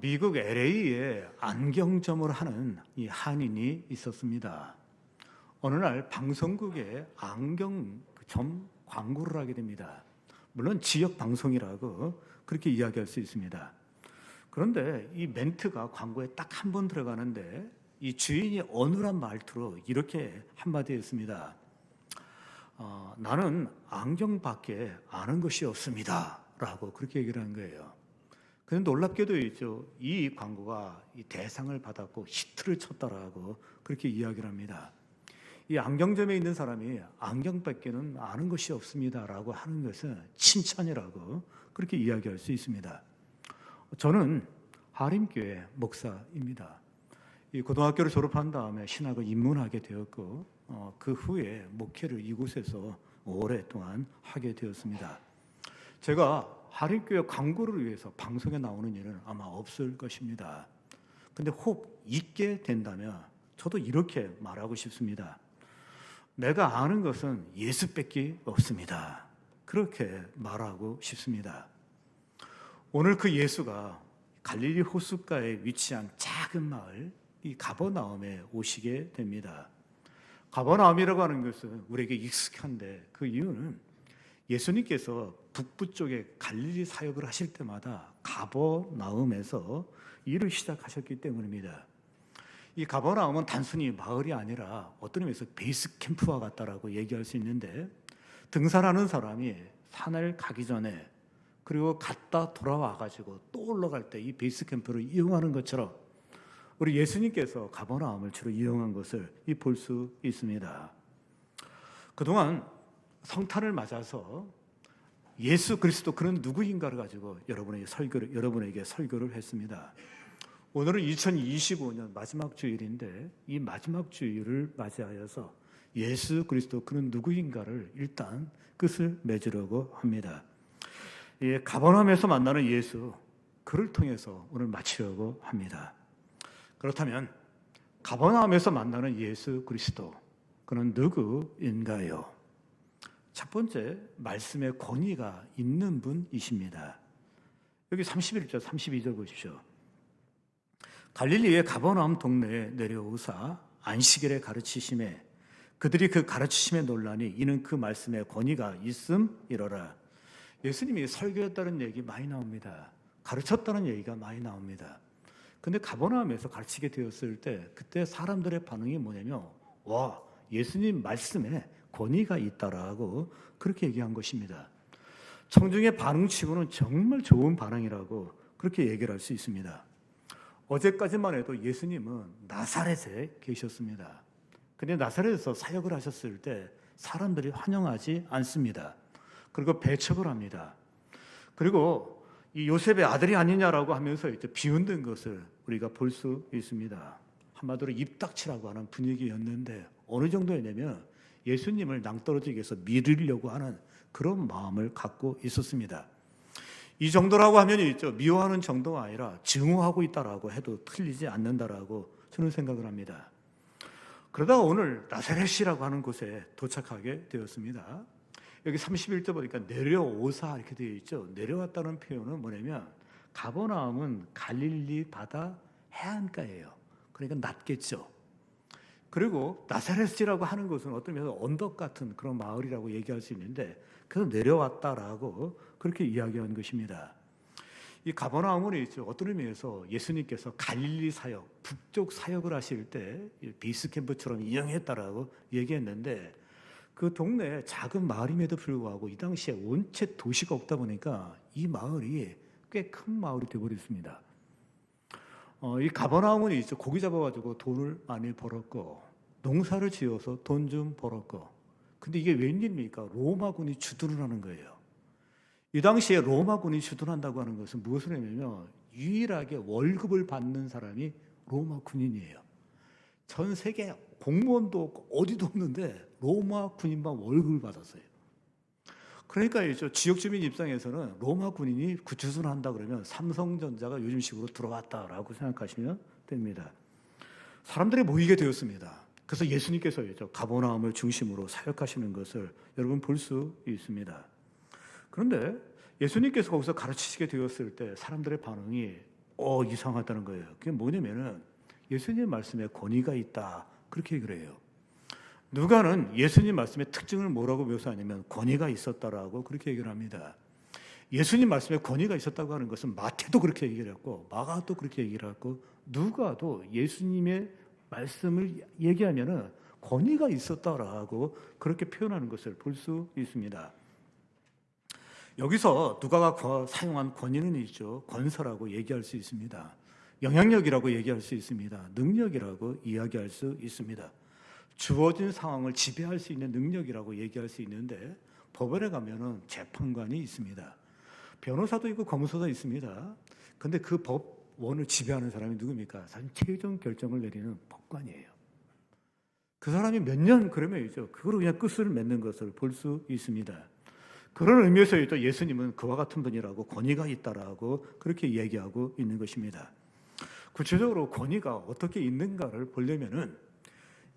미국 LA에 안경점을 하는 이 한인이 있었습니다. 어느 날 방송국에 안경점 광고를 하게 됩니다. 물론 지역 방송이라고 그렇게 이야기할 수 있습니다. 그런데 이 멘트가 광고에 딱 한 번 들어가는데 이 주인이 어눌한 말투로 이렇게 한마디 했습니다. 나는 안경밖에 아는 것이 없습니다. 라고 그렇게 얘기를 한 거예요. 그런데 놀랍게도 있죠. 이 광고가 이 대상을 받았고 히트를 쳤다라고 그렇게 이야기를 합니다. 이 안경점에 있는 사람이 안경밖에는 아는 것이 없습니다라고 하는 것은 칭찬이라고 그렇게 이야기할 수 있습니다. 저는 하림교회 목사입니다. 이 고등학교를 졸업한 다음에 신학을 입문하게 되었고 그 후에 목회를 이곳에서 오랫동안 하게 되었습니다. 제가 하림교회 광고를 위해서 방송에 나오는 일은 아마 없을 것입니다. 근데 혹 있게 된다면 저도 이렇게 말하고 싶습니다. 내가 아는 것은 예수밖에 없습니다. 그렇게 말하고 싶습니다. 오늘 그 예수가 갈릴리 호숫가에 위치한 작은 마을 이 가버나움에 오시게 됩니다. 가버나움이라고 하는 것은 우리에게 익숙한데 그 이유는 예수님께서 북부 쪽에 갈릴리 사역을 하실 때마다 가버나움에서 일을 시작하셨기 때문입니다. 이 가버나움은 단순히 마을이 아니라 어떤 의미에서 베이스 캠프와 같다라고 얘기할 수 있는데 등산하는 사람이 산을 가기 전에 그리고 갔다 돌아와 가지고 또 올라갈 때 이 베이스 캠프를 이용하는 것처럼 우리 예수님께서 가버나움을 주로 이용한 것을 볼 수 있습니다. 그동안 성탄을 맞아서 예수 그리스도 그는 누구인가를 가지고 여러분에게 설교를 했습니다. 오늘은 2025년 마지막 주일인데 이 마지막 주일을 맞이하여서 예수 그리스도 그는 누구인가를 일단 끝을 맺으려고 합니다. 가버나움에서 만나는 예수 그를 통해서 오늘 마치려고 합니다. 그렇다면 가버나움에서 만나는 예수 그리스도 그는 누구인가요? 첫 번째 말씀의 권위가 있는 분이십니다. 여기 31절 32절 보십시오. 갈릴리의 가버나움 동네에 내려오사 안식일에 가르치심에 그들이 그 가르치심에 놀라니 이는 그 말씀의 권위가 있음이로라. 예수님이 설교했다는 얘기 많이 나옵니다. 가르쳤다는 얘기가 많이 나옵니다. 근데 가버나움에서 가르치게 되었을 때 그때 사람들의 반응이 뭐냐면 와, 예수님 말씀에 권위가 있다라고 그렇게 얘기한 것입니다. 청중의 반응치고는 정말 좋은 반응이라고 그렇게 얘기를 할 수 있습니다. 어제까지만 해도 예수님은 나사렛에 계셨습니다. 근데 나사렛에서 사역을 하셨을 때 사람들이 환영하지 않습니다. 그리고 배척을 합니다. 그리고 이 요셉의 아들이 아니냐라고 하면서 이제 비웃는 것을 우리가 볼 수 있습니다. 한마디로 입닥치라고 하는 분위기였는데 어느 정도였냐면 예수님을 낭떠러지게 해서 밀으려고 하는 그런 마음을 갖고 있었습니다. 이 정도라고 하면 있죠. 미워하는 정도가 아니라 증오하고 있다라고 해도 틀리지 않는다라고 저는 생각을 합니다. 그러다가 오늘 나사렛이라고 하는 곳에 도착하게 되었습니다. 여기 31절 보니까 내려오사 이렇게 되어 있죠. 내려왔다는 표현은 뭐냐면 가버나움은 갈릴리 바다 해안가예요. 그러니까 낮겠죠. 그리고 나사렛이라고 하는 곳은 어떤 면에서 언덕 같은 그런 마을이라고 얘기할 수 있는데 그래서 내려왔다라고 그렇게 이야기한 것입니다. 이 가버나움은 있죠. 어떤 의미에서 예수님께서 갈릴리 사역, 북쪽 사역을 하실 때 베이스 캠프처럼 이용했다라고 얘기했는데 그 동네에 작은 마을임에도 불구하고 이 당시에 원체 도시가 없다 보니까 이 마을이 꽤 큰 마을이 되어버렸습니다. 이 가버나움은 있죠. 고기 잡아가지고 돈을 많이 벌었고 농사를 지어서 돈 좀 벌었고 근데 이게 웬일입니까? 로마군이 주둔을 하는 거예요. 이 당시에 로마군이 주둔한다고 하는 것은 무엇을 의미냐면 유일하게 월급을 받는 사람이 로마 군인이에요. 전 세계 공무원도 없고 어디도 없는데 로마 군인만 월급을 받았어요. 그러니까 지역 주민 입장에서는 로마 군인이 주둔한다 그러면 삼성전자가 요즘식으로 들어왔다라고 생각하시면 됩니다. 사람들이 모이게 되었습니다. 그래서 예수님께서 가버나움을 중심으로 사역하시는 것을 여러분 볼 수 있습니다. 그런데 예수님께서 거기서 가르치시게 되었을 때 사람들의 반응이 이상하다는 거예요. 그게 뭐냐면은 예수님 말씀에 권위가 있다. 그렇게 얘기를 해요. 누가는 예수님 말씀의 특징을 뭐라고 묘사하냐면 권위가 있었다라고 그렇게 얘기를 합니다. 예수님 말씀에 권위가 있었다고 하는 것은 마태도 그렇게 얘기를 했고 마가도 그렇게 얘기를 했고 누가도 예수님의 말씀을 얘기하면은 권위가 있었다라고 그렇게 표현하는 것을 볼 수 있습니다. 여기서 누가가 사용한 권위는 있죠. 권세라고 얘기할 수 있습니다. 영향력이라고 얘기할 수 있습니다. 능력이라고 이야기할 수 있습니다. 주어진 상황을 지배할 수 있는 능력이라고 얘기할 수 있는데 법원에 가면은 재판관이 있습니다. 변호사도 있고 검사도 있습니다. 근데 그 법원을 지배하는 사람이 누굽니까? 사실 최종 결정을 내리는 법관이에요. 그 사람이 몇 년 그러면 있죠. 그거로 그냥 끝을 맺는 것을 볼 수 있습니다. 그런 의미에서 예수님은 그와 같은 분이라고 권위가 있다라고 그렇게 얘기하고 있는 것입니다. 구체적으로 권위가 어떻게 있는가를 보려면은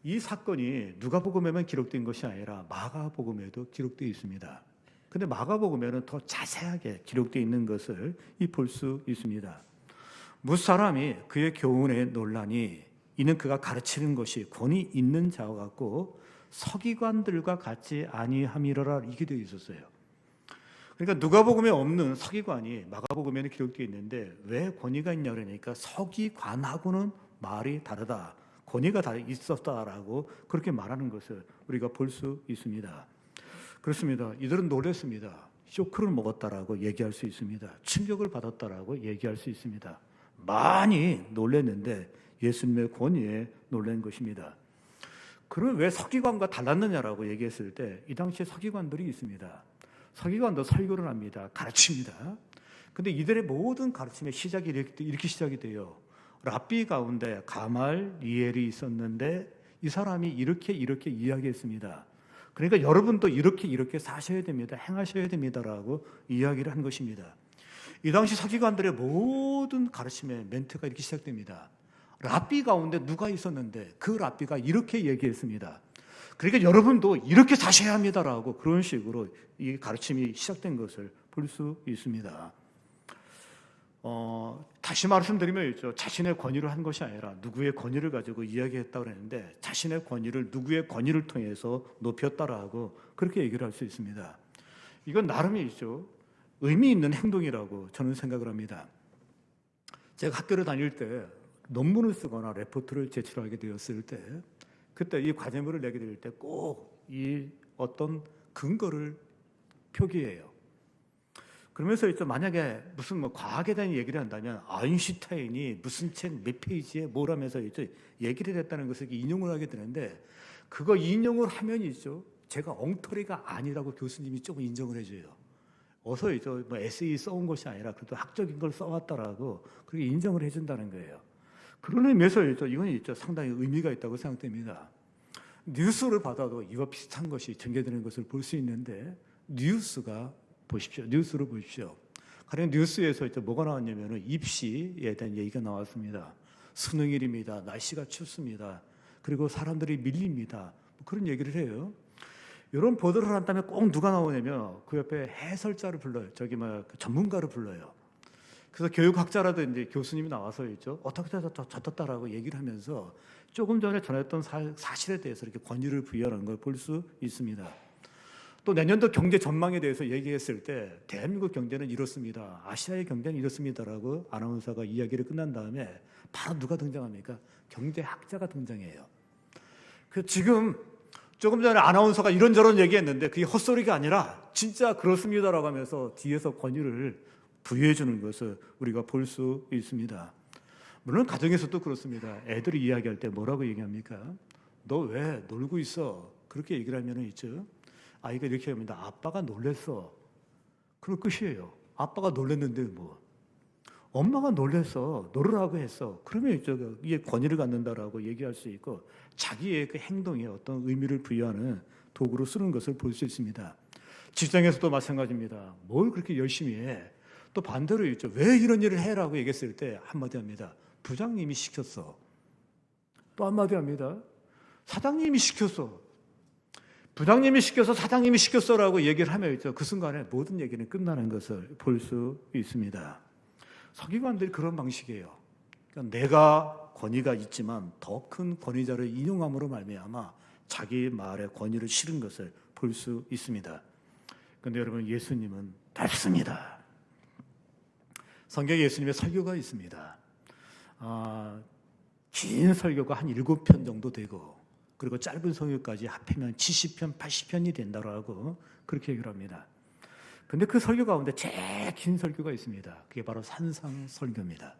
이 사건이 누가복음에만 기록된 것이 아니라 마가복음에도 기록되어 있습니다. 근데 마가복음에는 더 자세하게 기록되어 있는 것을 볼 수 있습니다. 무사람이 그의 교훈에 논란이 이는 그가 가르치는 것이 권위 있는 자와 같고 서기관들과 같지 아니함이로라 이게 되어 있었어요. 그러니까 누가복음에 없는 서기관이 마가복음에는 기록되어 있는데 왜 권위가 있냐 그러니까 서기관하고는 말이 다르다. 권위가 다 있었다라고 그렇게 말하는 것을 우리가 볼 수 있습니다. 그렇습니다. 이들은 놀랐습니다. 쇼크를 먹었다라고 얘기할 수 있습니다. 충격을 받았다라고 얘기할 수 있습니다. 많이 놀랐는데 예수님의 권위에 놀란 것입니다. 그럼 왜 서기관과 달랐느냐라고 얘기했을 때 이 당시에 서기관들이 있습니다. 서기관도 설교를 합니다. 가르칩니다. 근데 이들의 모든 가르침의 시작이 이렇게 시작이 돼요. 랍비 가운데 가말, 리엘이 있었는데 이 사람이 이렇게 이야기했습니다. 그러니까 여러분도 이렇게 사셔야 됩니다. 행하셔야 됩니다라고 이야기를 한 것입니다. 이 당시 서기관들의 모든 가르침의 멘트가 이렇게 시작됩니다. 랍비 가운데 누가 있었는데 그 랍비가 이렇게 얘기했습니다. 그러니까 여러분도 이렇게 사셔야 합니다라고 그런 식으로 이 가르침이 시작된 것을 볼 수 있습니다. 다시 말씀드리면 있죠. 자신의 권위를 한 것이 아니라 누구의 권위를 가지고 이야기했다고 그랬는데 자신의 권위를 누구의 권위를 통해서 높였다라고 그렇게 얘기를 할 수 있습니다. 이건 나름이 있죠. 의미 있는 행동이라고 저는 생각을 합니다. 제가 학교를 다닐 때 논문을 쓰거나 레포트를 제출하게 되었을 때 그때 이 과제물을 내게 될 때 꼭 이 어떤 근거를 표기해요. 그러면서 만약에 무슨 과학에 대한 얘기를 한다면 아인슈타인이 무슨 책 몇 페이지에 뭘 하면서 얘기를 했다는 것을 인용을 하게 되는데 그거 인용을 하면 제가 엉터리가 아니라고 교수님이 조금 인정을 해줘요. 어서 에세이 써온 것이 아니라 그래도 학적인 걸 써왔다라고 그렇게 인정을 해준다는 거예요. 그런 의미에서 이건 상당히 의미가 있다고 생각됩니다. 뉴스를 받아도 이와 비슷한 것이 전개되는 것을 볼 수 있는데 뉴스를 보십시오. 가령 뉴스에서 뭐가 나왔냐면 입시에 대한 얘기가 나왔습니다. 수능일입니다. 날씨가 춥습니다. 그리고 사람들이 밀립니다. 그런 얘기를 해요. 이런 보도를 한 다음에 꼭 누가 나오냐면 그 옆에 해설자를 불러요. 전문가를 불러요. 그래서 교육학자라든지 교수님이 나와서 어떻게 저떻다라고 얘기를 하면서 조금 전에 전했던 사실에 대해서 이렇게 권유를 부여하는 걸 볼 수 있습니다. 또 내년도 경제 전망에 대해서 얘기했을 때 대한민국 경제는 이렇습니다. 아시아의 경제는 이렇습니다라고 아나운서가 이야기를 끝난 다음에 바로 누가 등장합니까? 경제학자가 등장해요. 지금 조금 전에 아나운서가 이런저런 얘기했는데 그게 헛소리가 아니라 진짜 그렇습니다라고 하면서 뒤에서 권유를 부여해 주는 것을 우리가 볼 수 있습니다. 물론 가정에서도 그렇습니다. 애들이 이야기할 때 뭐라고 얘기합니까? 너 왜 놀고 있어? 그렇게 얘기를 하면 있죠. 아이가 이렇게 합니다. 아빠가 놀랬어. 그럴 끝이에요. 아빠가 놀랬는데 뭐. 엄마가 놀랬어. 놀으라고 했어. 그러면 이게 권위를 갖는다라고 얘기할 수 있고 자기의 그 행동에 어떤 의미를 부여하는 도구로 쓰는 것을 볼 수 있습니다. 직장에서도 마찬가지입니다. 뭘 그렇게 열심히 해? 또 반대로 왜 이런 일을 해라고 얘기했을 때 한마디 합니다. 부장님이 시켰어. 또 한마디 합니다. 사장님이 시켰어. 부장님이 시켜서 사장님이 시켰어라고 얘기를 하면 그 순간에 모든 얘기는 끝나는 것을 볼 수 있습니다. 서기관들이 그런 방식이에요. 그러니까 내가 권위가 있지만 더 큰 권위자를 인용함으로 말미암아 자기 말의 권위를 실은 것을 볼 수 있습니다. 그런데 여러분, 예수님은 다릅니다. 성경에 예수님의 설교가 있습니다. 긴 설교가 한 7편 정도 되고, 그리고 짧은 설교까지 합하면 70편, 80편이 된다고 하고 그렇게 얘기를 합니다. 근데 그 설교 가운데 제일 긴 설교가 있습니다. 그게 바로 산상설교입니다.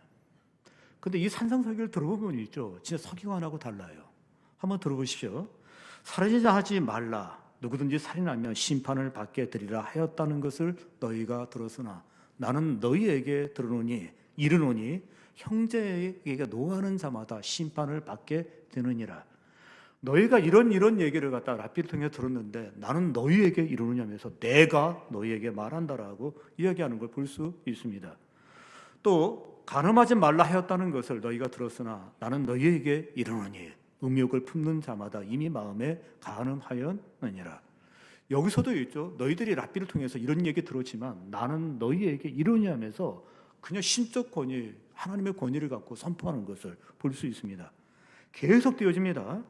근데 이 산상설교를 들어보면 있죠, 진짜 서기관하고 달라요. 한번 들어보십시오. 살인하지 하지 말라. 누구든지 살인하면 심판을 받게 되리라 하였다는 것을 너희가 들었으나 나는 너희에게 이르노니 형제에게 노하는 자마다 심판을 받게 되느니라. 너희가 이런 얘기를 갖다 랍비를 통해 들었는데 나는 너희에게 이르느냐면서 내가 너희에게 말한다라고 이야기하는 걸 볼 수 있습니다. 또 간음하지 말라 하였다는 것을 너희가 들었으나 나는 너희에게 이르노니 음욕을 품는 자마다 이미 마음에 간음하였느니라. 여기서도 있죠, 너희들이 랍비를 통해서 이런 얘기 들었지만 나는 너희에게 이르냐면서 그냥 신적 권위, 하나님의 권위를 갖고 선포하는 것을 볼 수 있습니다. 계속 되어집니다.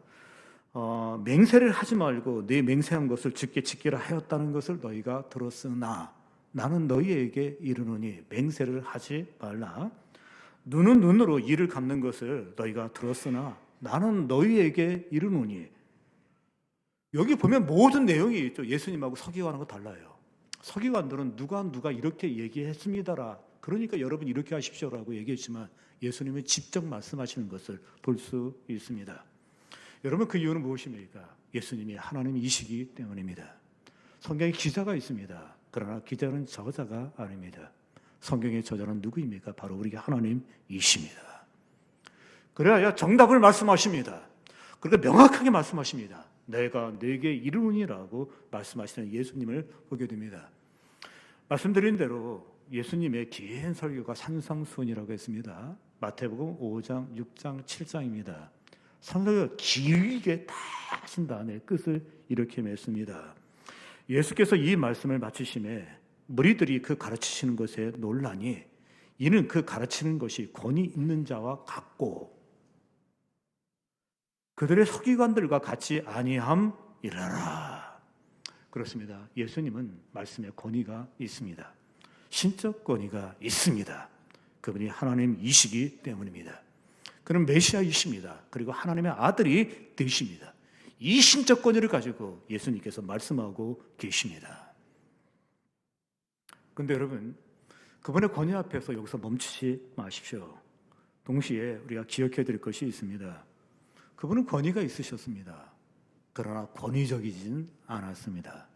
맹세를 하지 말고 네 맹세한 것을 즉게 지키라 하였다는 것을 너희가 들었으나 나는 너희에게 이르노니 맹세를 하지 말라. 눈은 눈으로 이를 갚는 것을 너희가 들었으나 나는 너희에게 이르노니. 여기 보면 모든 내용이 있죠. 예수님하고 서기관하고 달라요. 서기관들은 누가 이렇게 얘기했습니다라, 그러니까 여러분 이렇게 하십시오라고 얘기했지만 예수님은 직접 말씀하시는 것을 볼 수 있습니다. 여러분, 그 이유는 무엇입니까? 예수님이 하나님이시기 때문입니다. 성경에 기자가 있습니다. 그러나 기자는 저자가 아닙니다. 성경의 저자는 누구입니까? 바로 우리 하나님이십니다. 그래야 정답을 말씀하십니다. 그러니까 명확하게 말씀하십니다. 내가 네게 이르노니라고 말씀하시는 예수님을 보게 됩니다. 말씀드린 대로 예수님의 긴 설교가 산상수훈이라고 했습니다. 마태복음 5장, 6장, 7장입니다. 산상을 길게 다 하신 다음에 끝을 이렇게 맺습니다. 예수께서 이 말씀을 마치심에 무리들이 그 가르치시는 것에 놀라니 이는 그 가르치는 것이 권위 있는 자와 같고 그들의 서기관들과 같이 아니함이라라. 그렇습니다. 예수님은 말씀에 권위가 있습니다. 신적 권위가 있습니다. 그분이 하나님이시기 때문입니다. 그는 메시아이십니다. 그리고 하나님의 아들이 되십니다. 이 신적 권위를 가지고 예수님께서 말씀하고 계십니다. 그런데 여러분, 그분의 권위 앞에서 여기서 멈추지 마십시오. 동시에 우리가 기억해야 될 것이 있습니다. 그분은 권위가 있으셨습니다. 그러나 권위적이진 않았습니다.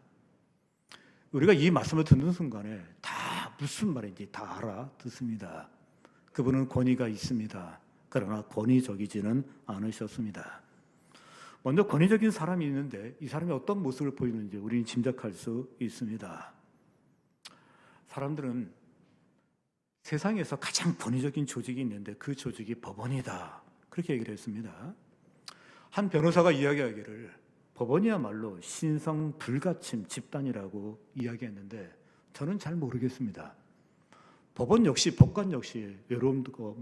우리가 이 말씀을 듣는 순간에 다 무슨 말인지 다 알아듣습니다. 그분은 권위가 있습니다. 그러나 권위적이지는 않으셨습니다. 먼저 권위적인 사람이 있는데 이 사람이 어떤 모습을 보이는지 우리는 짐작할 수 있습니다. 사람들은 세상에서 가장 권위적인 조직이 있는데 그 조직이 법원이다, 그렇게 얘기를 했습니다. 한 변호사가 이야기하기를 법원이야말로 신성 불가침 집단이라고 이야기했는데 저는 잘 모르겠습니다. 법원 역시, 법관 역시 외로움도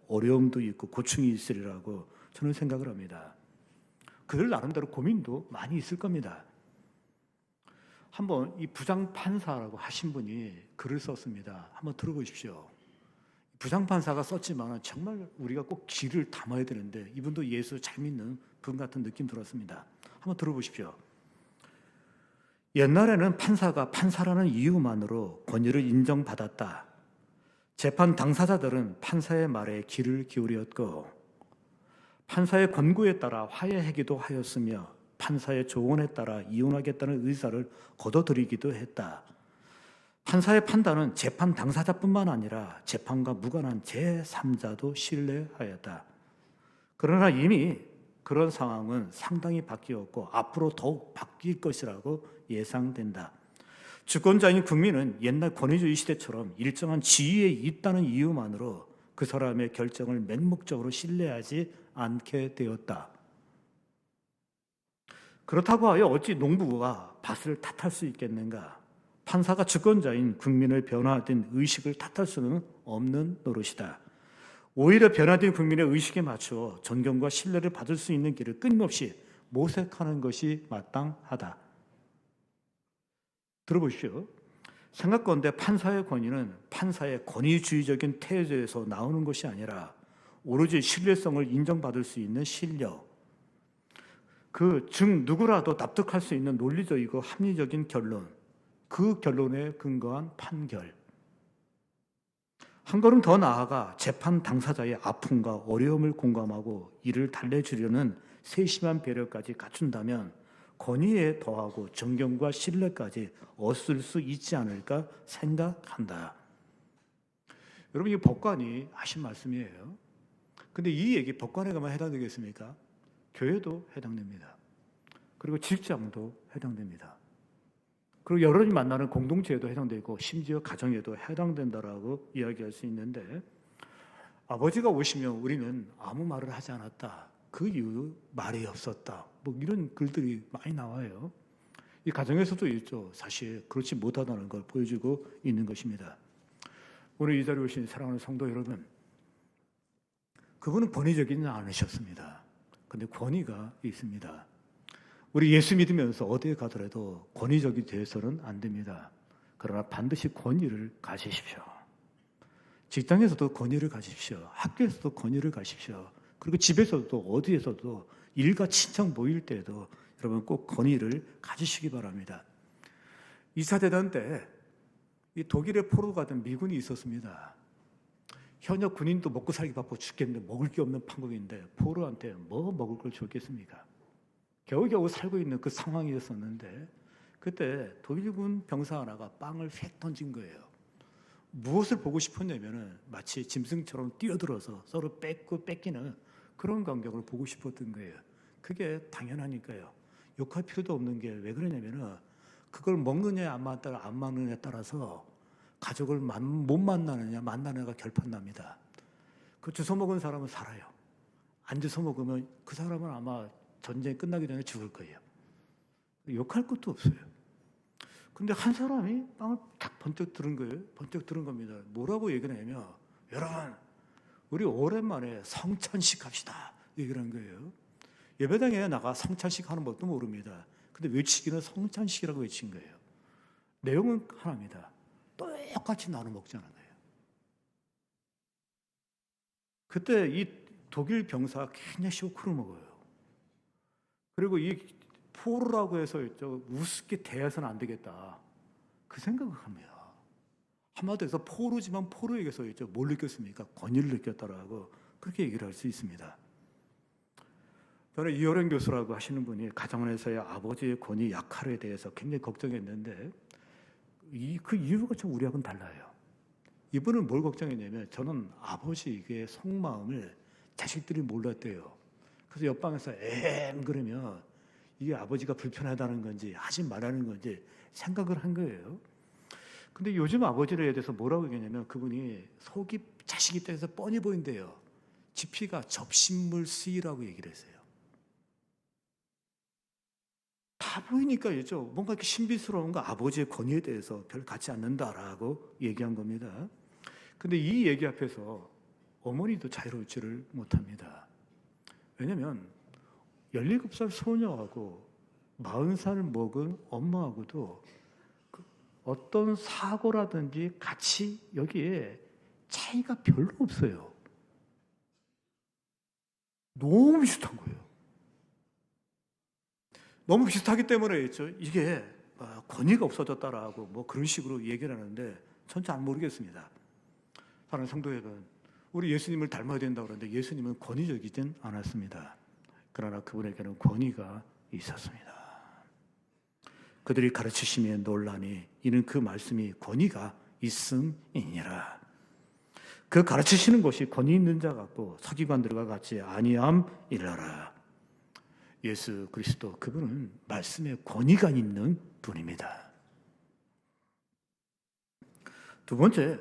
어려움도 있고 고충이 있으리라고 저는 생각을 합니다. 그들 나름대로 고민도 많이 있을 겁니다. 한번 이 부장판사라고 하신 분이 글을 썼습니다. 한번 들어보십시오. 부장판사가 썼지만 정말 우리가 꼭 귀를 담아야 되는데 이분도 예수 잘 믿는 분 같은 느낌 들었습니다. 한번 들어보십시오. 옛날에는 판사가 판사라는 이유만으로 권위를 인정받았다. 재판 당사자들은 판사의 말에 귀를 기울였고 판사의 권고에 따라 화해하기도 하였으며 판사의 조언에 따라 이혼하겠다는 의사를 거둬들이기도 했다. 판사의 판단은 재판 당사자뿐만 아니라 재판과 무관한 제3자도 신뢰하였다. 그러나 이미 그런 상황은 상당히 바뀌었고 앞으로 더욱 바뀔 것이라고 예상된다. 주권자인 국민은 옛날 권위주의 시대처럼 일정한 지위에 있다는 이유만으로 그 사람의 결정을 맹목적으로 신뢰하지 않게 되었다. 그렇다고 하여 어찌 농부가 밭을 탓할 수 있겠는가? 판사가 주권자인 국민의 변화된 의식을 탓할 수는 없는 노릇이다. 오히려 변화된 국민의 의식에 맞추어 존경과 신뢰를 받을 수 있는 길을 끊임없이 모색하는 것이 마땅하다. 들어보십시오. 생각건대 판사의 권위는 판사의 권위주의적인 태도에서 나오는 것이 아니라 오로지 신뢰성을 인정받을 수 있는 신뢰, 즉 누구라도 납득할 수 있는 논리적이고 합리적인 결론, 그 결론에 근거한 판결. 한 걸음 더 나아가 재판 당사자의 아픔과 어려움을 공감하고 이를 달래주려는 세심한 배려까지 갖춘다면 권위에 더하고 존경과 신뢰까지 얻을 수 있지 않을까 생각한다. 여러분, 이 법관이 하신 말씀이에요. 근데 이 얘기 법관에 가만 해당되겠습니까? 교회도 해당됩니다. 그리고 직장도 해당됩니다. 그리고 여러분이 만나는 공동체에도 해당되고 심지어 가정에도 해당된다라고 이야기할 수 있는데, 아버지가 오시면 우리는 아무 말을 하지 않았다. 그 이유 말이 없었다. 뭐 이런 글들이 많이 나와요. 이 가정에서도 있죠. 사실 그렇지 못하다는 걸 보여주고 있는 것입니다. 오늘 이 자리에 오신 사랑하는 성도 여러분, 그분은 권위적이지 않으셨습니다. 근데 권위가 있습니다. 우리 예수 믿으면서 어디에 가더라도 권위적이 되어서는 안 됩니다. 그러나 반드시 권위를 가지십시오. 직장에서도 권위를 가지십시오. 학교에서도 권위를 가지십시오. 그리고 집에서도 어디에서도 일가 친척 모일 때도 여러분 꼭 권위를 가지시기 바랍니다. 2차 대전 때 이 독일의 포로 가던 미군이 있었습니다. 현역 군인도 먹고 살기 바빠 죽겠는데 먹을 게 없는 판국인데 포로한테 뭐 먹을 걸 줬겠습니까? 겨우겨우 살고 있는 그 상황이었었는데 그때 독일군 병사 하나가 빵을 휙 던진 거예요. 무엇을 보고 싶었냐면은 마치 짐승처럼 뛰어들어서 서로 뺏기는 그런 광경을 보고 싶었던 거예요. 그게 당연하니까요. 욕할 필요도 없는 게 왜 그러냐면은 그걸 먹느냐 안 먹느냐에 따라서 가족을 못 만나느냐 만나느냐가 결판납니다. 그 주워 먹은 사람은 살아요. 안 주워 먹으면 그 사람은 아마 전쟁이 끝나기 전에 죽을 거예요. 욕할 것도 없어요. 근데 한 사람이 빵을 탁 번쩍 들은 거예요. 번쩍 들은 겁니다. 뭐라고 얘기를 하냐면, 여러분, 우리 오랜만에 성찬식 합시다. 얘기를 한 거예요. 예배당에 나가 성찬식 하는 법도 모릅니다. 근데 외치기는 성찬식이라고 외친 거예요. 내용은 하나입니다. 똑같이 나눠 먹자는 거예요. 그때 이 독일 병사가 굉장히 쇼크를 먹어요. 그리고 이 포로라고 해서 우습게 대해서는 안 되겠다. 그 생각을 합니다. 한마디로 해서 포로지만 포로에게서 뭘 느꼈습니까? 권위를 느꼈다라고 그렇게 얘기를 할 수 있습니다. 저는 이호령 교수라고 하시는 분이 가정원에서의 아버지의 권위 약할에 대해서 굉장히 걱정했는데 그 이유가 좀 우리하고는 달라요. 이분은 뭘 걱정했냐면 저는 아버지의 속마음을 자식들이 몰랐대요. 그래서 옆방에서 그러면 이게 아버지가 불편하다는 건지 하지 말라는 건지 생각을 한 거예요. 근데 요즘 아버지에 대해서 뭐라고 얘기하냐면 그분이 속이 자식 입장에서 뻔히 보인대요. 지피가 접신물 수위라고 얘기를 했어요. 다 보이니까 뭔가 이렇게 신비스러운 거 아버지의 권위에 대해서 별 갖지 않는다라고 얘기한 겁니다. 근데 이 얘기 앞에서 어머니도 자유롭지를 못합니다. 왜냐하면 17살 소녀하고 40살 먹은 엄마하고도 어떤 사고라든지 가치 여기에 차이가 별로 없어요. 너무 비슷한 거예요. 너무 비슷하기 때문에 이게 권위가 없어졌다라고 뭐 그런 식으로 얘기를 하는데 전 잘 모르겠습니다. 사랑하는 성도 여러분, 우리 예수님을 닮아야 된다고 그러는데 예수님은 권위적이진 않았습니다. 그러나 그분에게는 권위가 있었습니다. 그들이 가르치심에 놀라니 이는 그 말씀이 권위가 있음이니라. 그 가르치시는 것이 권위 있는 자 같고 서기관들과 같이 아니함이라라. 예수 그리스도 그분은 말씀에 권위가 있는 분입니다. 두 번째,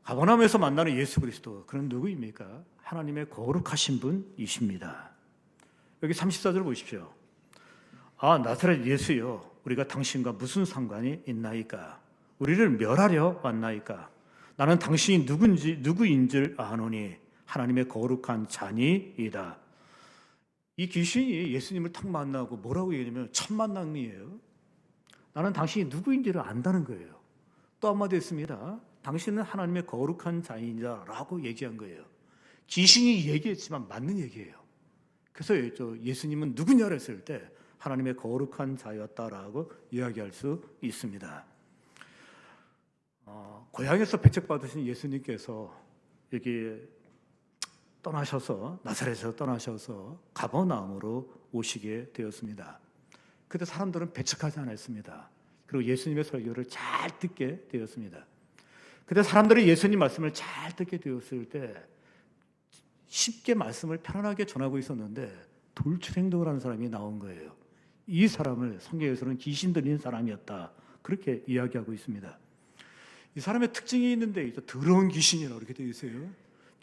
가버나움에서 만나는 예수 그리스도, 그는 누구입니까? 하나님의 거룩하신 분이십니다. 여기 34절 보십시오. 아, 나사렛 예수여, 우리가 당신과 무슨 상관이 있나이까? 우리를 멸하려 왔나이까? 나는 당신이 누구인 줄 아노니 하나님의 거룩한 자니이다. 이 귀신이 예수님을 탁 만나고 뭐라고 얘기하냐면 첫 만남이에요. 나는 당신이 누구인지를 안다는 거예요. 또 한마디 했습니다. 당신은 하나님의 거룩한 자이다라고 얘기한 거예요. 귀신이 얘기했지만 맞는 얘기예요. 그래서 예수님은 누구냐고 했을 때 하나님의 거룩한 자였다라고 이야기할 수 있습니다. 고향에서 배척받으신 예수님께서 여기 떠나셔서 나사렛에서 떠나셔서 가버나움으로 오시게 되었습니다. 그때 사람들은 배척하지 않았습니다. 그리고 예수님의 설교를 잘 듣게 되었습니다. 그때 사람들이 예수님 말씀을 잘 듣게 되었을 때 쉽게 말씀을 편안하게 전하고 있었는데 돌출 행동을 하는 사람이 나온 거예요. 이 사람을 성경에서는 귀신 들린 사람이었다, 그렇게 이야기하고 있습니다. 이 사람의 특징이 있는데 더러운 귀신이라고 이렇게 되어 있어요.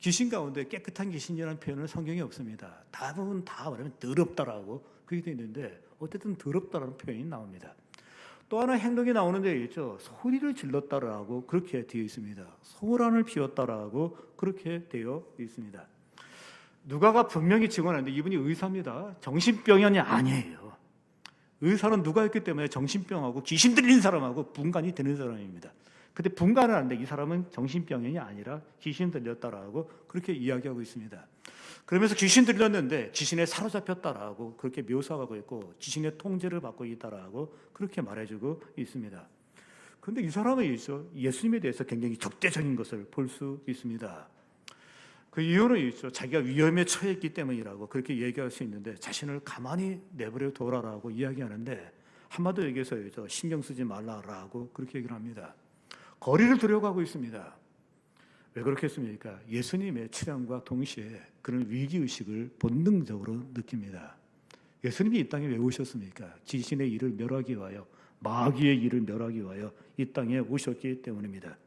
귀신 가운데 깨끗한 귀신이라는 표현은 성경에 없습니다. 대부분 다 말하면 더럽다라고 그렇게 되어 있는데 어쨌든 더럽다라는 표현이 나옵니다. 또 하나 행동이 나오는데 있죠. 소리를 질렀다라고 그렇게 되어 있습니다. 소란을 피웠다라고 그렇게 되어 있습니다. 누가가 분명히 증언하는데 이분이 의사입니다. 정신병이 아니에요. 의사는 누가였기 때문에 정신병하고 귀신 들린 사람하고 분간이 되는 사람입니다. 근데 분간을 하는데 이 사람은 정신병이 아니라 귀신 들렸다라고 그렇게 이야기하고 있습니다. 그러면서 귀신 들렸는데 귀신에 사로잡혔다라고 그렇게 묘사하고 있고 귀신의 통제를 받고 있다라고 그렇게 말해주고 있습니다. 그런데 이 사람은 예수님에 대해서 굉장히 적대적인 것을 볼 수 있습니다. 그 이유는 자기가 위험에 처했기 때문이라고 그렇게 얘기할 수 있는데 자신을 가만히 내버려 둬라라고 이야기하는데 한마디로 얘기해서 신경 쓰지 말라라고 그렇게 얘기를 합니다. 거리를 두려워하고 있습니다. 왜 그렇겠습니까? 예수님의 출현과 동시에 그런 위기의식을 본능적으로 느낍니다. 예수님이 이 땅에 왜 오셨습니까? 귀신의 일을 멸하기 위하여, 마귀의 일을 멸하기 위하여 이 땅에 오셨기 때문입니다.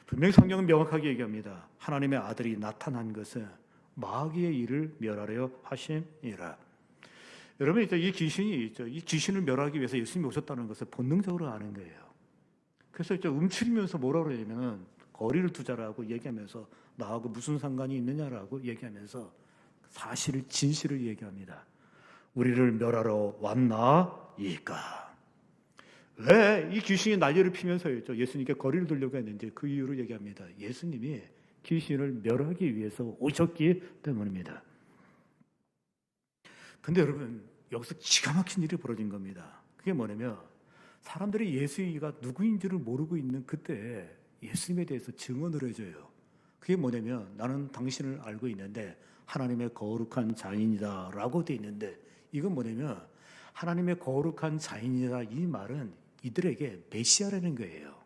분명히 성경은 명확하게 얘기합니다. 하나님의 아들이 나타난 것은 마귀의 일을 멸하려 하심이라. 여러분, 이 귀신이 이 귀신을 멸하기 위해서 예수님이 오셨다는 것을 본능적으로 아는 거예요. 그래서 움츠리면서 뭐라고 그러냐면 거리를 두자라고 얘기하면서 나하고 무슨 상관이 있느냐라고 얘기하면서 사실을, 진실을 얘기합니다. 우리를 멸하러 왔나이까? 왜 이 귀신이 난리를 피면서 예수님께 거리를 두려고 했는지 그 이유를 얘기합니다. 예수님이 귀신을 멸하기 위해서 오셨기 때문입니다. 근데 여러분, 여기서 기가 막힌 일이 벌어진 겁니다. 그게 뭐냐면 사람들이 예수가 누구인지를 모르고 있는 그때 예수님에 대해서 증언을 해줘요. 그게 뭐냐면 나는 당신을 알고 있는데 하나님의 거룩한 자인이다 라고 돼 있는데 이건 뭐냐면 하나님의 거룩한 자인이다, 이 말은 이들에게 메시아라는 거예요.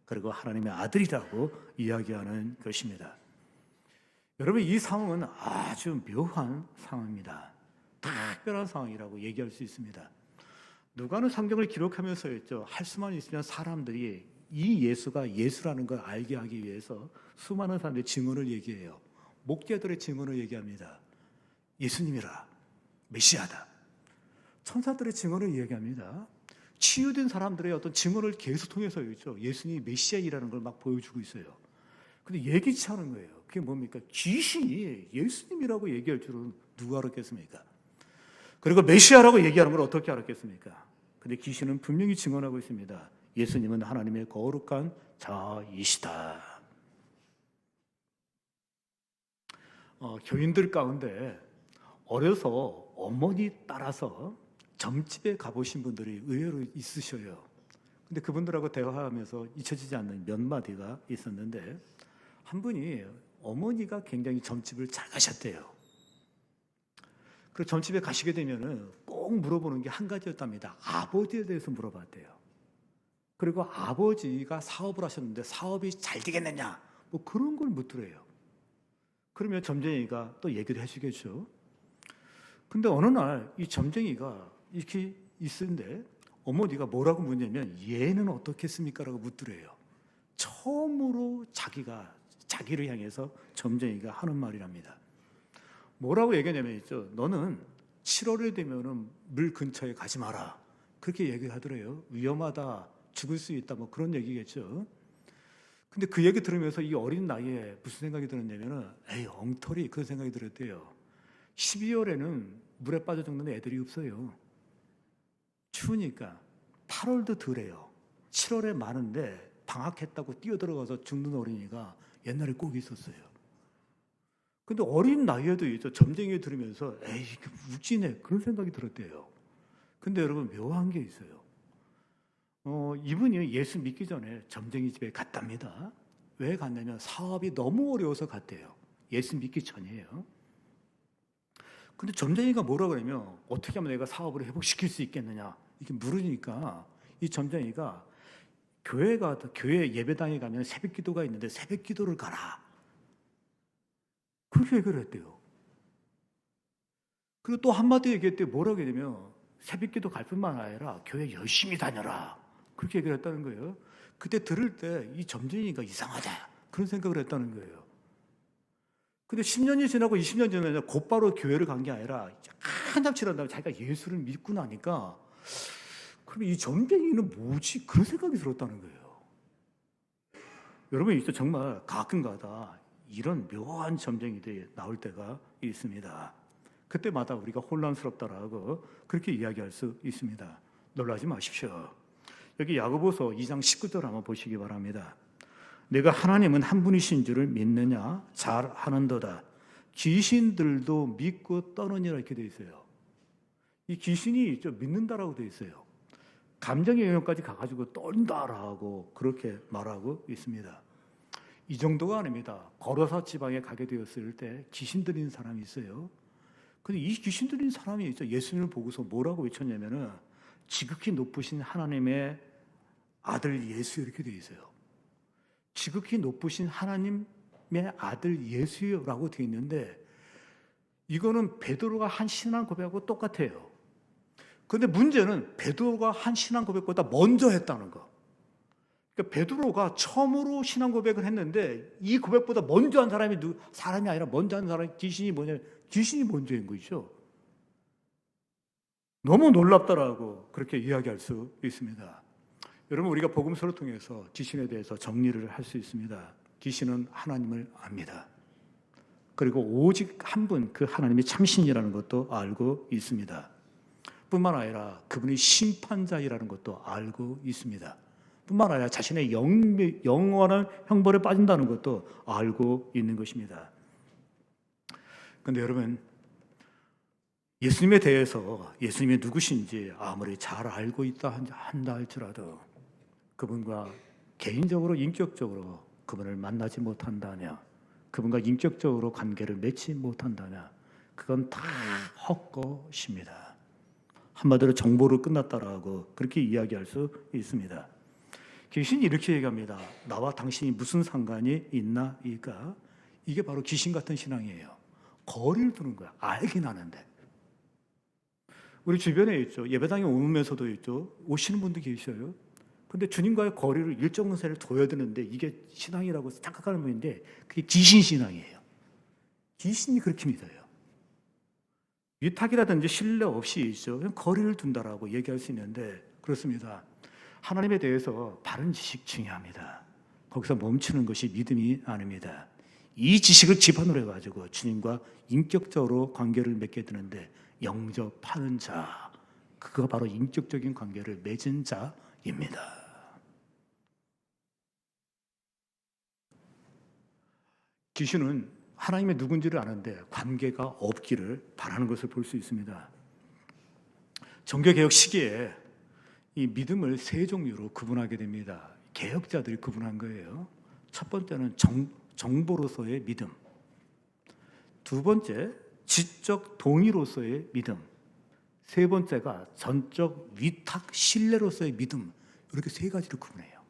그리고 하나님의 아들이라고 이야기하는 것입니다. 여러분, 이 상황은 아주 묘한 상황입니다. 특별한 상황이라고 얘기할 수 있습니다. 누가는 성경을 기록하면서 할 수만 있으면 사람들이 이 예수가 예수라는 걸 알게 하기 위해서 수많은 사람들의 증언을 얘기해요. 목자들의 증언을 얘기합니다. 예수님이라, 메시아다. 천사들의 증언을 얘기합니다. 치유된 사람들의 어떤 증언을 계속 통해서 예수님이 메시아이라는 걸 막 보여주고 있어요. 근데 예기치 않은 거예요. 그게 뭡니까? 귀신이 예수님이라고 얘기할 줄은 누가 알았겠습니까? 그리고 메시아라고 얘기하는 걸 어떻게 알았겠습니까? 근데 귀신은 분명히 증언하고 있습니다. 예수님은 하나님의 거룩한 자이시다. 교인들 가운데 어려서 어머니 따라서 점집에 가보신 분들이 의외로 있으셔요. 근데 그분들하고 대화하면서 잊혀지지 않는 몇 마디가 있었는데 한 분이 어머니가 굉장히 점집을 잘 가셨대요. 그리고 점집에 가시게 되면은 꼭 물어보는 게 한 가지였답니다. 아버지에 대해서 물어봤대요. 그리고 아버지가 사업을 하셨는데 사업이 잘 되겠느냐, 뭐 그런 걸 묻더래요. 그러면 점쟁이가 또 얘기를 해주겠죠. 근데 어느 날 이 점쟁이가 이렇게 있는데 어머니가 뭐라고 묻냐면 얘는 어떻겠습니까? 라고 묻더래요. 처음으로 자기를 향해서 점쟁이가 하는 말이랍니다. 뭐라고 얘기하냐면 너는 7월이 되면은 물 근처에 가지 마라. 그렇게 얘기하더래요. 위험하다, 죽을 수 있다, 뭐 그런 얘기겠죠. 근데 그 얘기 들으면서 이 어린 나이에 무슨 생각이 들었냐면은, 에이, 엉터리, 그런 생각이 들었대요. 12월에는 물에 빠져 죽는 애들이 없어요. 추우니까. 8월도 덜해요. 7월에 많은데 방학했다고 뛰어들어가서 죽는 어린이가 옛날에 꼭 있었어요. 근데 어린 나이에도 있죠. 점쟁이 들으면서 에이, 이게 웃기네, 그런 생각이 들었대요. 근데 여러분, 묘한 게 있어요. 이분이 예수 믿기 전에 점쟁이 집에 갔답니다. 왜 갔냐면 사업이 너무 어려워서 갔대요. 예수 믿기 전이에요. 근데 점쟁이가 뭐라 그러냐면, 어떻게 하면 내가 사업을 회복시킬 수 있겠느냐 이렇게 물으니까, 이 점쟁이가 교회 예배당에 가면 새벽 기도가 있는데 새벽 기도를 가라, 그렇게 얘기를 했대요. 그리고 또 한마디 얘기했대요. 뭐라고 했냐면, 새벽 기도 갈 뿐만 아니라 교회 열심히 다녀라, 그렇게 얘기를 했다는 거예요. 그때 들을 때 이 점쟁이가 이상하다, 그런 생각을 했다는 거예요. 근데 10년이 지나고 20년 지나면 곧바로 교회를 간 게 아니라 한참 지난 다음에 자기가 예수를 믿고 나니까, 그러면 이 점쟁이는 뭐지? 그런 생각이 들었다는 거예요. 여러분, 이제 정말 가끔가다 이런 묘한 점쟁이들이 나올 때가 있습니다. 그때마다 우리가 혼란스럽다라고 그렇게 이야기할 수 있습니다. 놀라지 마십시오. 여기 야고보서 2장 19절 한번 보시기 바랍니다. 내가 하나님은 한 분이신 줄을 믿느냐? 잘 하는도다. 귀신들도 믿고 떠느니라, 이렇게 되어 있어요. 이 귀신이 좀 믿는다라고 되어 있어요. 감정의 영역까지 가가지고 떤다라고 그렇게 말하고 있습니다. 이 정도가 아닙니다. 거로사 지방에 가게 되었을 때 귀신 들린 사람이 있어요. 근데 이 귀신 들린 사람이 있죠. 예수님을 보고서 뭐라고 외쳤냐면은, 지극히 높으신 하나님의 아들 예수, 이렇게 되어 있어요. 지극히 높으신 하나님의 아들 예수라고 되어 있는데, 이거는 베드로가 한 신앙 고백하고 똑같아요. 그런데 문제는 베드로가 한 신앙 고백보다 먼저 했다는 거. 그러니까 베드로가 처음으로 신앙 고백을 했는데, 이 고백보다 먼저 한 사람이 아니라 먼저 한 사람이 귀신이 먼저인 거죠. 너무 놀랍다라고 그렇게 이야기할 수 있습니다. 여러분, 우리가 복음서를 통해서 귀신에 대해서 정리를 할 수 있습니다. 귀신은 하나님을 압니다. 그리고 오직 한 분, 그 하나님이 참신이라는 것도 알고 있습니다. 뿐만 아니라 그분이 심판자이라는 것도 알고 있습니다. 뿐만 아니라 자신의 영원한 형벌에 빠진다는 것도 알고 있는 것입니다. 그런데 여러분, 예수님에 대해서, 예수님이 누구신지 아무리 잘 알고 있다 한다 할지라도, 그분과 개인적으로 인격적으로 그분을 만나지 못한다냐, 그분과 인격적으로 관계를 맺지 못한다냐, 그건 다 헛것입니다. 한마디로 정보로 끝났다라고 그렇게 이야기할 수 있습니다. 귀신이 이렇게 얘기합니다. 나와 당신이 무슨 상관이 있나이까? 이게 바로 귀신 같은 신앙이에요. 거리를 두는 거야. 알긴 아는데. 우리 주변에 있죠. 예배당에 오면서도 있죠. 오시는 분도 계셔요. 근데 주님과의 거리를 일정 세를 둬야 되는데, 이게 신앙이라고 착각하는 분인데, 그게 귀신 신앙이에요. 귀신이 그렇게 믿어요. 위탁이라든지 신뢰 없이 있죠. 그냥 거리를 둔다라고 얘기할 수 있는데, 그렇습니다. 하나님에 대해서 바른 지식 중요합니다. 거기서 멈추는 것이 믿음이 아닙니다. 이 지식을 기반으로 해가지고 주님과 인격적으로 관계를 맺게 되는데, 영접하는 자, 그거 바로 인격적인 관계를 맺은 자입니다. 귀신은 하나님의 누군지를 아는데 관계가 없기를 바라는 것을 볼 수 있습니다. 종교개혁 시기에 이 믿음을 세 종류로 구분하게 됩니다. 개혁자들이 구분한 거예요. 첫 번째는 정보로서의 믿음, 두 번째 지적 동의로서의 믿음, 세 번째가 전적 위탁 신뢰로서의 믿음, 이렇게 세 가지를 구분해요.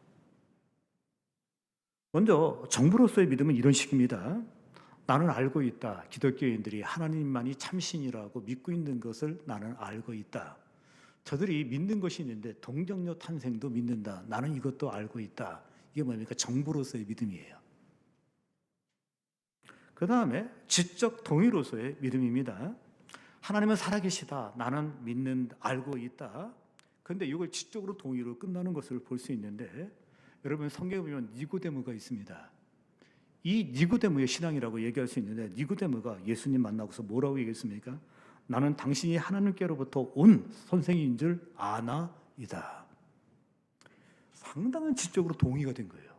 먼저 정보로서의 믿음은 이런 식입니다. 나는 알고 있다. 기독교인들이 하나님만이 참신이라고 믿고 있는 것을 나는 알고 있다. 저들이 믿는 것이 있는데 동정녀 탄생도 믿는다. 나는 이것도 알고 있다. 이게 뭡니까? 정보로서의 믿음이에요. 그 다음에 지적 동의로서의 믿음입니다. 하나님은 살아계시다. 나는 알고 있다. 그런데 이걸 지적으로 동의로 끝나는 것을 볼 수 있는데, 여러분 성경에 보면 니고데모가 있습니다. 이 니고데모의 신앙이라고 얘기할 수 있는데, 니고데모가 예수님 만나고서 뭐라고 얘기했습니까? 나는 당신이 하나님께로부터 온 선생인 줄 아나이다. 상당한 지적으로 동의가 된 거예요.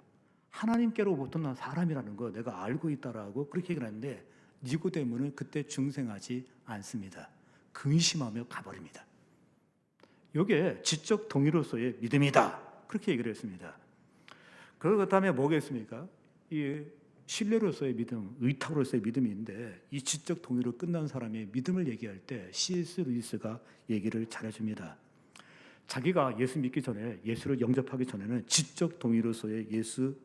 하나님께로부터 난 사람이라는 거 내가 알고 있다라고 그렇게 얘기를 했는데, 니고데모는 그때 중생하지 않습니다. 근심하며 가버립니다. 이게 지적 동의로서의 믿음이다, 그렇게 얘기를 했습니다. 그 다음에 뭐겠습니까? 이 신뢰로서의 믿음, 의탁으로서의 믿음인데, 이 지적 동의로 끝난 사람의 믿음을 얘기할 때 C.S. 루이스가 얘기를 잘해줍니다. 자기가 예수 믿기 전에, 예수를 영접하기 전에는 지적 동의로서의 예수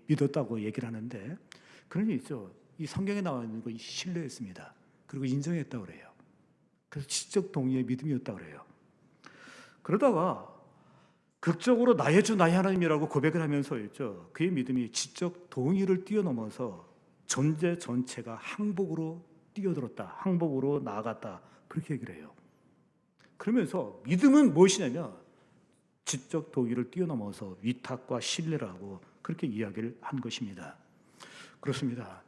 믿었다고 얘기를 하는데, 그런 게 있죠. 이 성경에 나와 있는 거 신뢰했습니다. 그리고 인정했다고 그래요. 그래서 지적 동의의 믿음이었다고 그래요. 그러다가 극적으로 나의 주 나의 하나님이라고 고백을 하면서 있죠. 그의 믿음이 지적 동의를 뛰어넘어서 존재 전체가 항복으로 뛰어들었다, 항복으로 나아갔다, 그렇게 얘기를 해요. 그러면서 믿음은 무엇이냐면 지적 동의를 뛰어넘어서 위탁과 신뢰라고 그렇게 이야기를 한 것입니다. 그렇습니다.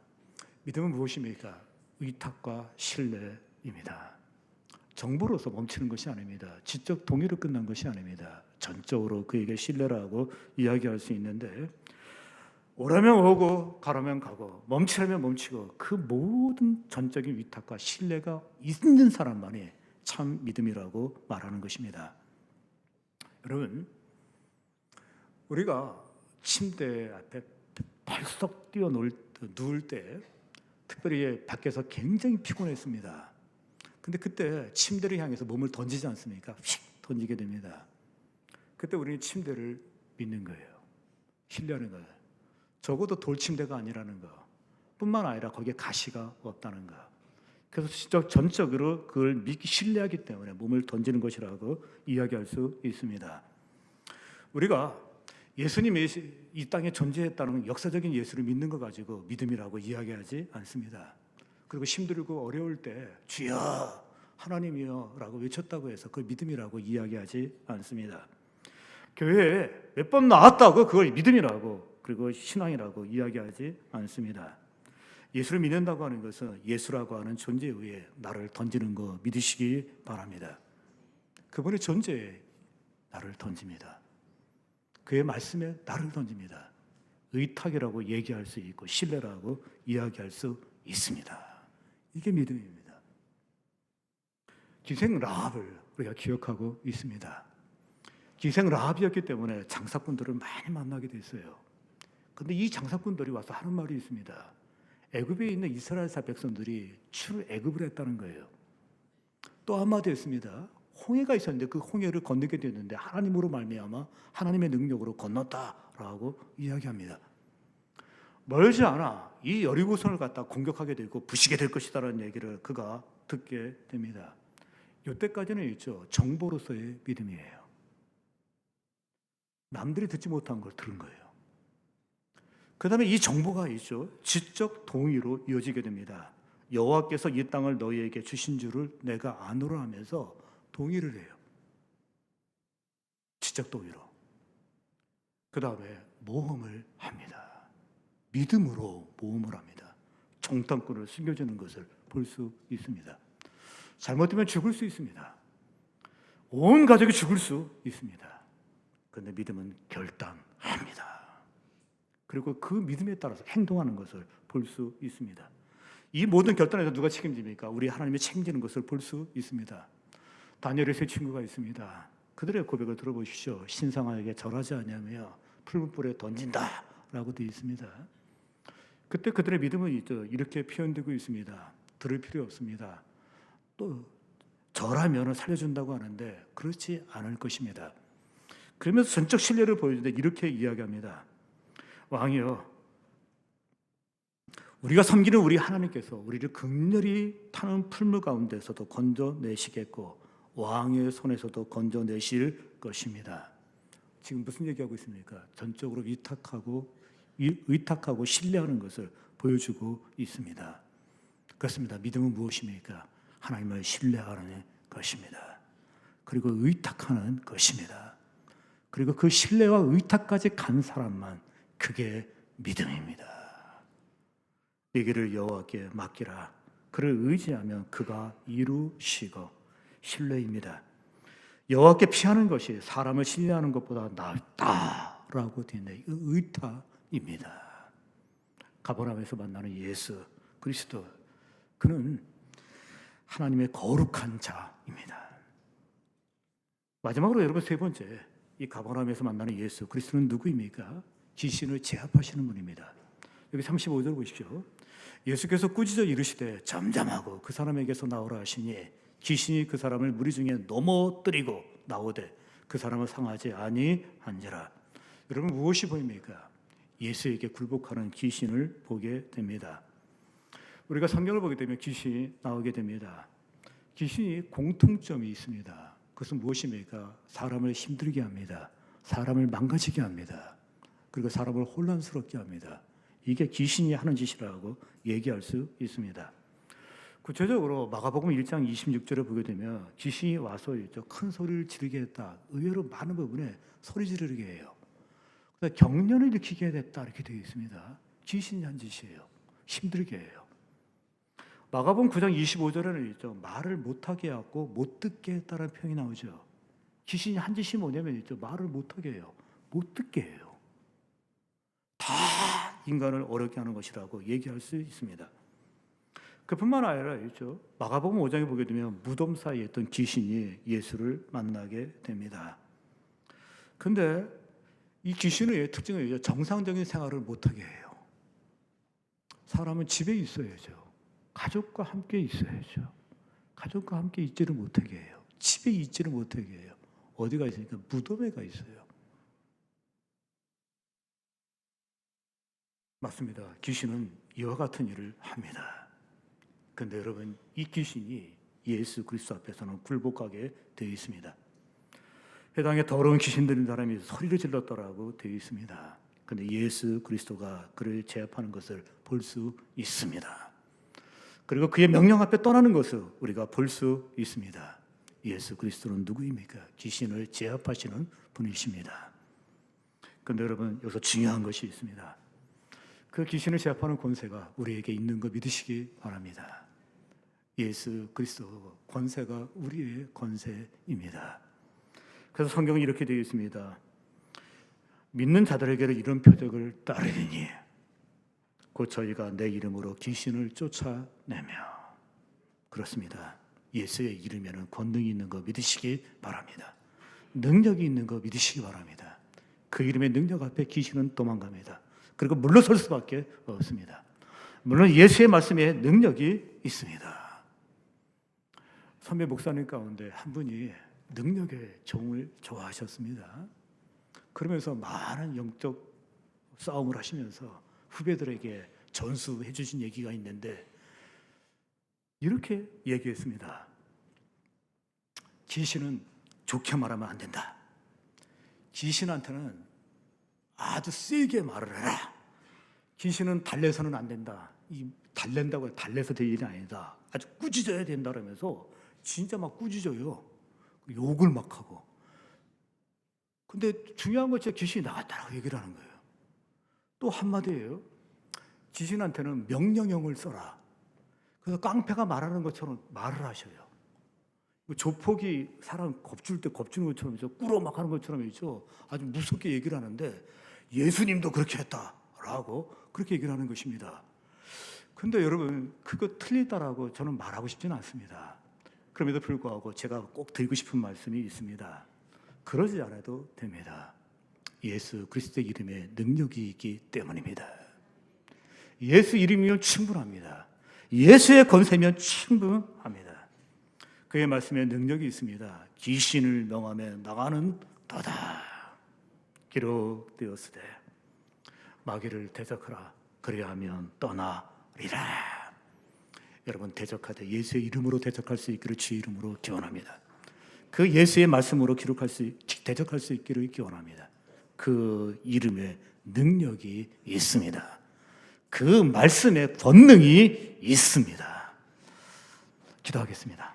믿음은 무엇입니까? 위탁과 신뢰입니다. 정보로서 멈추는 것이 아닙니다. 지적 동의로 끝난 것이 아닙니다. 전적으로 그에게 신뢰라고 이야기할 수 있는데, 오라면 오고 가라면 가고 멈추라면 멈추고, 그 모든 전적인 위탁과 신뢰가 있는 사람만이 참 믿음이라고 말하는 것입니다. 여러분, 우리가 침대 앞에 벌썩 뛰어 누울 때, 특별히 밖에서 굉장히 피곤했습니다. 근데 그때 침대를 향해서 몸을 던지지 않습니까? 휙 던지게 됩니다. 그때 우리는 침대를 믿는 거예요. 신뢰하는 거예요. 적어도 돌침대가 아니라는 거, 뿐만 아니라 거기에 가시가 없다는 거. 그래서 진짜 전적으로 그걸 믿기, 신뢰하기 때문에 몸을 던지는 것이라고 이야기할 수 있습니다. 우리가 예수님이 이 땅에 존재했다는 역사적인 예수를 믿는 거 가지고 믿음이라고 이야기하지 않습니다. 그리고 힘들고 어려울 때 주여 하나님이여 라고 외쳤다고 해서 그걸 믿음이라고 이야기하지 않습니다. 교회에 몇 번 나왔다고 그걸 믿음이라고, 그리고 신앙이라고 이야기하지 않습니다. 예수를 믿는다고 하는 것은 예수라고 하는 존재에 의해 나를 던지는 거 믿으시기 바랍니다. 그분의 존재에 나를 던집니다. 그의 말씀에 나를 던집니다. 의탁이라고 얘기할 수 있고 신뢰라고 이야기할 수 있습니다. 이게 믿음입니다. 기생 라합을 우리가 기억하고 있습니다. 기생 라합이었기 때문에 장사꾼들을 많이 만나게 됐어요. 그런데 이 장사꾼들이 와서 하는 말이 있습니다. 애굽에 있는 이스라엘 백성들이 출애굽을 했다는 거예요. 또 한마디 했습니다. 홍해가 있었는데 그 홍해를 건너게 됐는데 하나님으로 말미암아 하나님의 능력으로 건넜다라고 이야기합니다. 멀지 않아 이 여리고성을 갖다 공격하게 되고 부시게 될 것이다라는 얘기를 그가 듣게 됩니다. 이때까지는 있죠. 정보로서의 믿음이에요. 남들이 듣지 못한 걸 들은 거예요. 그 다음에 이 정보가 있죠. 지적 동의로 이어지게 됩니다. 여호와께서 이 땅을 너희에게 주신 줄을 내가 아노라 하면서 동의를 해요. 지적 동의로. 그 다음에 모험을 합니다. 믿음으로 모험을 합니다. 정탐꾼을 숨겨주는 것을 볼 수 있습니다. 잘못되면 죽을 수 있습니다. 온 가족이 죽을 수 있습니다. 그런데 믿음은 결단합니다. 그리고 그 믿음에 따라서 행동하는 것을 볼 수 있습니다. 이 모든 결단에서 누가 책임집니까? 우리 하나님이 책임지는 것을 볼 수 있습니다. 다니엘의 세 친구가 있습니다. 그들의 고백을 들어보십시오. 신상하에게 절하지 아니하며 붉은 불에 던진다 라고 되어 있습니다. 그때 그들의 믿음은 이렇게 표현되고 있습니다. 들을 필요 없습니다. 또 절하면 살려준다고 하는데 그렇지 않을 것입니다. 그러면서 전적 신뢰를 보여주는데 이렇게 이야기합니다. 왕이여, 우리가 섬기는 우리 하나님께서 우리를 극렬히 타는 풀물 가운데서도 건져내시겠고 왕의 손에서도 건져내실 것입니다. 지금 무슨 얘기하고 있습니까? 전적으로 의탁하고 신뢰하는 것을 보여주고 있습니다. 그렇습니다. 믿음은 무엇입니까? 하나님을 신뢰하는 것입니다. 그리고 의탁하는 것입니다. 그리고 그 신뢰와 의탁까지 간 사람만 그게 믿음입니다. 이 길을 여호와께 맡기라. 그를 의지하면 그가 이루시고 신뢰입니다. 여호와께 피하는 것이 사람을 신뢰하는 것보다 낫다라고 되어 있는 의탁입니다. 가버나움에서 만나는 예수 그리스도, 그는 하나님의 거룩한 자입니다. 마지막으로 여러분 세 번째, 이 가버나움에서 만나는 예수 그리스도는 누구입니까? 귀신을 제압하시는 분입니다. 여기 35절 보십시오. 예수께서 꾸짖어 이르시되 잠잠하고 그 사람에게서 나오라 하시니 귀신이 그 사람을 무리 중에 넘어뜨리고 나오되 그 사람은 상하지 아니한지라. 여러분 무엇이 보입니까? 예수에게 굴복하는 귀신을 보게 됩니다. 우리가 성경을 보게 되면 귀신이 나오게 됩니다. 귀신이 공통점이 있습니다. 그것은 무엇입니까? 사람을 힘들게 합니다. 사람을 망가지게 합니다. 그리고 사람을 혼란스럽게 합니다. 이게 귀신이 하는 짓이라고 얘기할 수 있습니다. 구체적으로 마가복음 1장 26절을 보게 되면 귀신이 와서 큰 소리를 지르게 했다. 의외로 많은 부분에 소리 지르게 해요. 경련을 일으키게 됐다 이렇게 되어 있습니다. 귀신이 한 짓이에요. 힘들게 해요. 마가복음 9장 25절에는 있죠. 말을 못하게 하고 못 듣게 했다는 표현이 나오죠. 귀신이 한 짓이 뭐냐면 있죠. 말을 못하게 해요. 못 듣게 해요. 다 인간을 어렵게 하는 것이라고 얘기할 수 있습니다. 그뿐만 아니라 있죠. 마가복음 5장에 보게 되면 무덤 사이에 있던 귀신이 예수를 만나게 됩니다. 그런데 이 귀신의 특징은 정상적인 생활을 못하게 해요. 사람은 집에 있어야죠. 가족과 함께 있어야죠. 가족과 함께 있지를 못하게 해요. 집에 있지를 못하게 해요. 어디가 있으니까 무덤에 가 있어요. 맞습니다. 귀신은 이와 같은 일을 합니다. 그런데 여러분, 이 귀신이 예수 그리스도 앞에서는 굴복하게 되어 있습니다. 해당에 더러운 귀신 들린 사람이 소리를 질렀더라고 되어 있습니다. 그런데 예수 그리스도가 그를 제압하는 것을 볼 수 있습니다. 그리고 그의 명령 앞에 떠나는 것을 우리가 볼 수 있습니다. 예수 그리스도는 누구입니까? 귀신을 제압하시는 분이십니다. 그런데 여러분, 여기서 중요한 것이 있습니다. 그 귀신을 제압하는 권세가 우리에게 있는 거 믿으시기 바랍니다. 예수 그리스도 권세가 우리의 권세입니다. 그래서 성경은 이렇게 되어 있습니다. 믿는 자들에게는 이런 표적을 따르리니 곧 저희가 내 이름으로 귀신을 쫓아내며. 그렇습니다. 예수의 이름에는 권능이 있는 거 믿으시기 바랍니다. 능력이 있는 거 믿으시기 바랍니다. 그 이름의 능력 앞에 귀신은 도망갑니다. 그리고 물러설 수밖에 없습니다. 물론 예수의 말씀에 능력이 있습니다. 선배 목사님 가운데 한 분이 능력의 종을 좋아하셨습니다. 그러면서 많은 영적 싸움을 하시면서 후배들에게 전수해 주신 얘기가 있는데 이렇게 얘기했습니다. 귀신은 좋게 말하면 안 된다. 귀신한테는 아주 세게 말을 해라. 귀신은 달래서는 안 된다. 이 달랜다고 달래서 될 일이 아니다. 아주 꾸짖어야 된다 그러면서 진짜 막 꾸짖어요. 욕을 막 하고. 근데 중요한 것이 귀신이 나갔다라고 얘기를 하는 거예요. 또 한마디예요. 귀신한테는 명령형을 써라. 그래서 깡패가 말하는 것처럼 말을 하셔요. 조폭이 사람 겁줄 때 겁주는 것처럼 꿇어 막 하는 것처럼 아주 무섭게 얘기를 하는데 예수님도 그렇게 했다라고 그렇게 얘기를 하는 것입니다. 근데 여러분, 그거 틀리다라고 저는 말하고 싶지는 않습니다. 그럼에도 불구하고 제가 꼭 드리고 싶은 말씀이 있습니다. 그러지 않아도 됩니다. 예수 그리스도의 이름에 능력이 있기 때문입니다. 예수 이름이면 충분합니다. 예수의 권세면 충분합니다. 그의 말씀에 능력이 있습니다. 귀신을 명하며 나가는 도다. 기록되었으되 마귀를 대적하라. 그래야 하면 떠나리라. 여러분, 대적하되 예수의 이름으로 대적할 수 있기를 주의 이름으로 기원합니다. 그 예수의 말씀으로 대적할 수 있기를 기원합니다. 그 이름에 능력이 있습니다. 그 말씀에 권능이 있습니다. 기도하겠습니다.